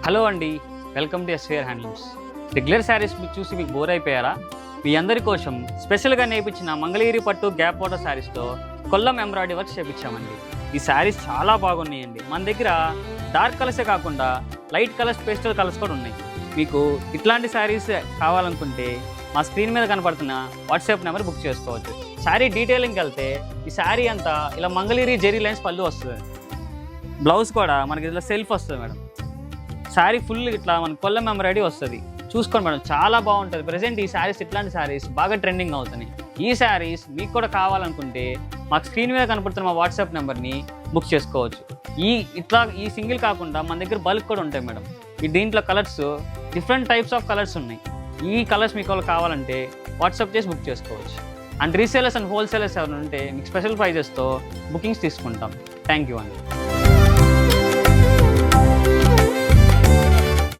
Hello అండి, welcome to Eswar handlooms. Regular saris చూసి మీకు బోర్ అయిపోయారా? మీ అందరి కోసం స్పెషల్గా నేర్పించిన మంగళగిరి పట్టు గ్యాప్ వాటర్ శారీస్తో కొల్లం ఎంబ్రాయిడరీ వర్క్ చేయించామండి. ఈ శారీస్ చాలా బాగున్నాయండి. మన దగ్గర డార్క్ కలర్సే కాకుండా లైట్ కలర్స్, పేస్టల్ కలర్స్ కూడా ఉన్నాయి. మీకు ఇట్లాంటి శారీస్ కావాలనుకుంటే మా స్క్రీన్ మీద కనపడుతున్న వాట్సాప్ నెంబర్ బుక్ చేసుకోవచ్చు. శారీ డీటెయిలింగ్కి వెళ్తే ఈ శారీ అంతా ఇలా మంగళగిరి జెరీ లైన్స్ పళ్ళు వస్తుంది. బ్లౌజ్ కూడా మనకి ఇట్లా సెల్ఫ్ వస్తుంది మేడం. శారీ ఫుల్ ఇట్లా మన కొల్లం ఎంబ్రాయిడరీ వస్తుంది. చూసుకోండి మేడం, చాలా బాగుంటుంది. ప్రజెంట్ ఈ శారీస్, ఇట్లాంటి శారీస్ బాగా ట్రెండింగ్ అవుతున్నాయి. ఈ శారీస్ మీకు కూడా కావాలనుకుంటే మాకు స్క్రీన్ మీద కనపడుతున్న మా వాట్సాప్ నెంబర్ని బుక్ చేసుకోవచ్చు. ఈ సింగిల్ కాకుండా మన దగ్గర బల్క్ కూడా ఉంటాయి మేడం. దీంట్లో colours, different types of colours ఉన్నాయి. ఈ కలర్స్ మీకు కావాలంటే వాట్సాప్ చేసి బుక్ చేసుకోవచ్చు. అండ్ రీసేలర్స్ అండ్ హోల్సేలర్స్ ఎవరైనా ఉంటే మీకు స్పెషల్ ప్రైజెస్తో బుకింగ్స్ తీసుకుంటాం. థ్యాంక్ యూ అండి.